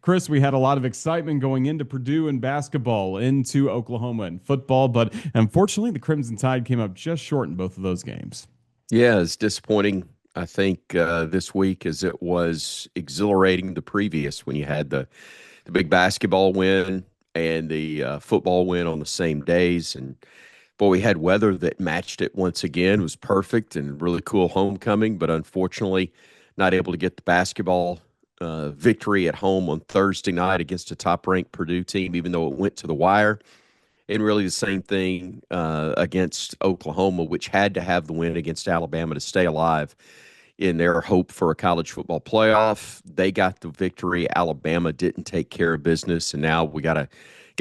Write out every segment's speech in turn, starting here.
Chris, we had a lot of excitement going into Purdue in basketball, into Oklahoma in football, but unfortunately, the Crimson Tide came up just short in both of those games. Yeah, it's disappointing. I think this week, as it was exhilarating the previous, when you had the big basketball win and the football win on the same days, and boy, we had weather that matched it once again. It was perfect and really cool homecoming, but unfortunately, not able to get the basketball victory at home on Thursday night against a top-ranked Purdue team, even though it went to the wire. And really the same thing against Oklahoma, which had to have the win against Alabama to stay alive in their hope for a college football playoff. They got the victory. Alabama didn't take care of business, and now we gotta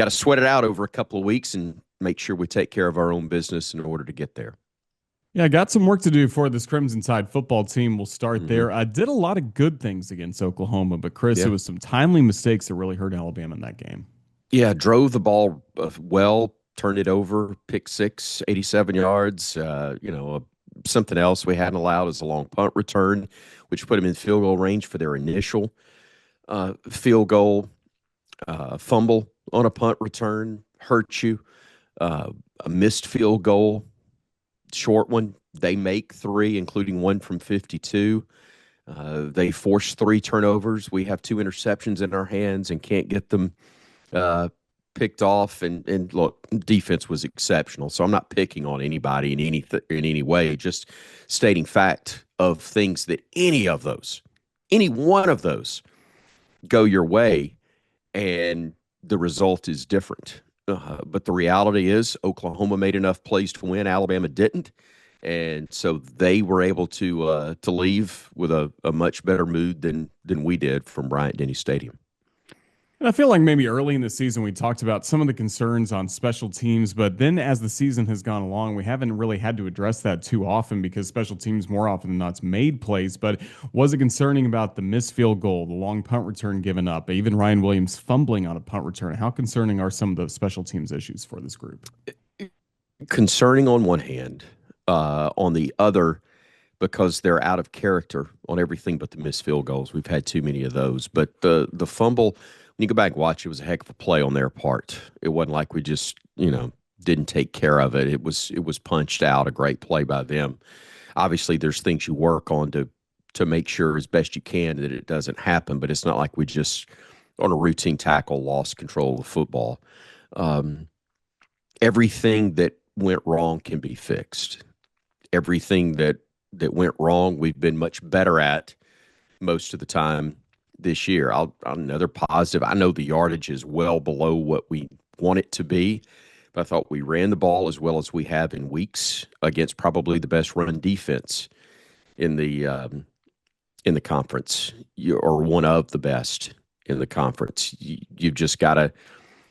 sweat it out over a couple of weeks and make sure we take care of our own business in order to get there. Yeah, got some work to do for this Crimson Tide football team. We'll start Hmm. there. I did a lot of good things against Oklahoma, but Chris, it Yeah, was some timely mistakes that really hurt Alabama in that game. yeah, drove the ball well, turned it over, pick six, 87 yards. Something else we hadn't allowed is a long punt return, which put them in field goal range for their initial field goal. Fumble on a punt return hurt you. A missed field goal, short one. They make three, including one from 52. They force three turnovers. We have two interceptions in our hands and can't get them uh, picked off. And look, defense was exceptional. So I'm not picking on anybody in any way. Just stating fact of things that any one of those, go your way, and the result is different. But the reality is, Oklahoma made enough plays to win. Alabama didn't, and so they were able to leave with a much better mood than we did from Bryant Denny Stadium. And I feel like maybe early in the season we talked about some of the concerns on special teams, but then as the season has gone along, we haven't really had to address that too often because special teams more often than not's made plays. But was it concerning about the missed field goal, the long punt return given up, even Ryan Williams fumbling on a punt return? How concerning are some of the special teams issues for this group? Concerning on one hand, on the other, because they're out of character on everything but the missed field goals. We've had too many of those. But the fumble, when you go back and watch, it was a heck of a play on their part. It wasn't like we just, didn't take care of it. It was punched out, a great play by them. Obviously, there's things you work on to make sure as best you can that it doesn't happen, but it's not like we just on a routine tackle lost control of the football. Um, Everything that went wrong can be fixed. Everything that went wrong, we've been much better at most of the time this year. Another positive. I know the yardage is well below what we want it to be, but I thought we ran the ball as well as we have in weeks against probably the best run defense in the conference, or one of the best in the conference. You've just got to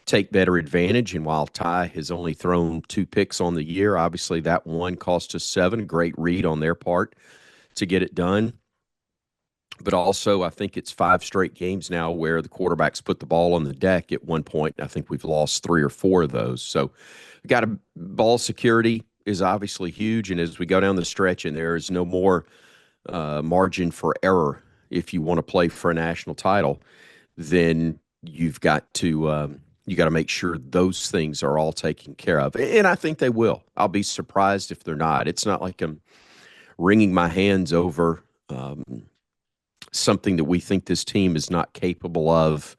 take better advantage. And while Ty has only thrown two picks on the year, obviously that one cost us seven. Great read on their part to get it done. But also, I think it's five straight games now where the quarterbacks put the ball on the deck at one point. I think we've lost three or four of those. So, got a ball security is obviously huge. And as we go down the stretch, and there is no more margin for error if you want to play for a national title, then you got to make sure those things are all taken care of. And I think they will. I'll be surprised if they're not. It's not like I'm wringing my hands over something that we think this team is not capable of,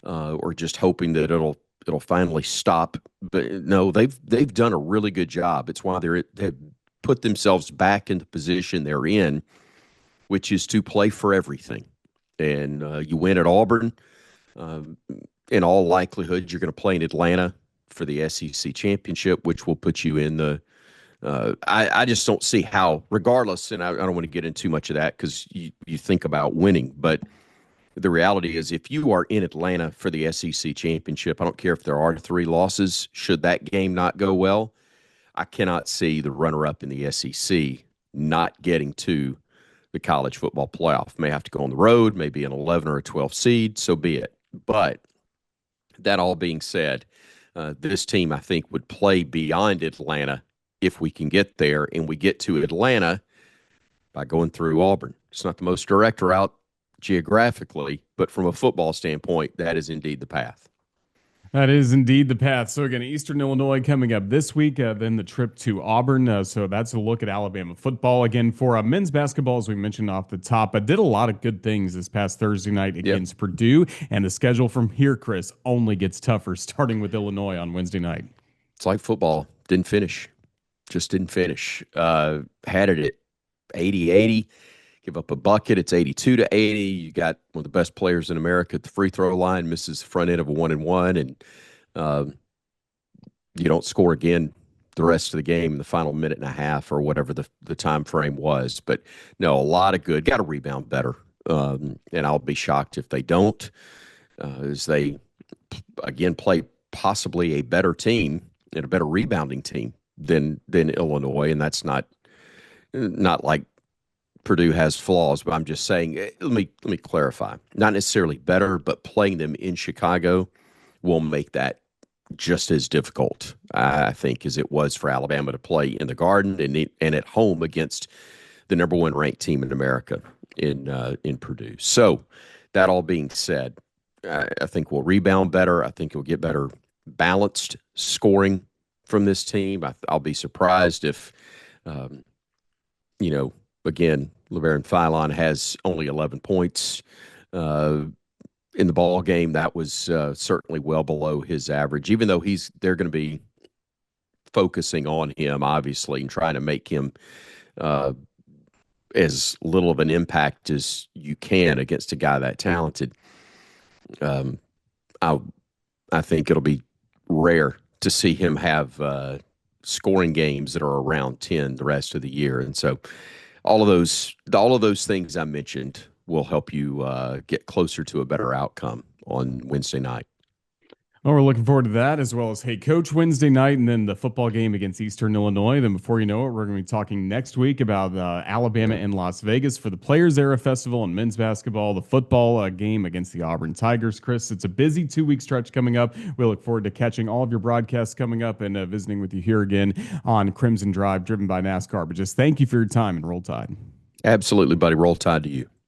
or just hoping that it'll finally stop. But no, they've done a really good job. It's why they've put themselves back in the position they're in, which is to play for everything. And you win at Auburn. In all likelihood, you're going to play in Atlanta for the SEC championship, which will put you in the. I just don't see how, regardless, and I don't want to get into too much of that because you think about winning, but the reality is if you are in Atlanta for the SEC championship, I don't care if there are three losses, should that game not go well, I cannot see the runner-up in the SEC not getting to the college football playoff. May have to go on the road, maybe an 11 or a 12 seed, so be it. But that all being said, this team, I think, would play beyond Atlanta if we can get there, and we get to Atlanta by going through Auburn. It's not the most direct route geographically, but from a football standpoint, that is indeed the path. That is indeed the path. So again, Eastern Illinois coming up this week, then the trip to Auburn. So that's a look at Alabama football. Again, for men's basketball, as we mentioned off the top, did a lot of good things this past Thursday night Yep. against Purdue. And the schedule from here, Chris, only gets tougher, starting with Illinois on Wednesday night. It's like football. Didn't finish. Just didn't finish. Had it at 80-80. Give up a bucket. It's 82-80. You got one of the best players in America at the free throw line, misses the front end of a 1-and-1, and uh, you don't score again the rest of the game in the final minute and a half or whatever the time frame was. But no, a lot of good. Got to rebound better. And I'll be shocked if they don't, as they, again, play possibly a better team and a better rebounding team than Illinois. And that's not like Purdue has flaws, but I'm just saying, let me clarify. Not necessarily better, but playing them in Chicago will make that just as difficult, I think, as it was for Alabama to play in the Garden and at home against the number one ranked team in America in Purdue. So that all being said, I think we'll rebound better. I think we'll get better balanced scoring from this team. I'll be surprised if, um, again, LeBaron Philon has only 11 points. In the ball game, that was certainly well below his average. Even though they're going to be focusing on him, obviously, and trying to make him uh, as little of an impact as you can against a guy that talented. Um, I I think it'll be rare to see him have scoring games that are around 10 the rest of the year, and so all of those things I mentioned will help you get closer to a better outcome on Wednesday night. Well, we're looking forward to that, as well as Hey Coach Wednesday night and then the football game against Eastern Illinois. Then, before you know it, we're going to be talking next week about Alabama Yep. and Las Vegas for the Players Era Festival and men's basketball, the football game against the Auburn Tigers. Chris, it's a busy 2 week stretch coming up. We look forward to catching all of your broadcasts coming up and visiting with you here again on Crimson Drive, driven by NASCAR. But just thank you for your time and roll tide. Absolutely, buddy. Roll Tide to you.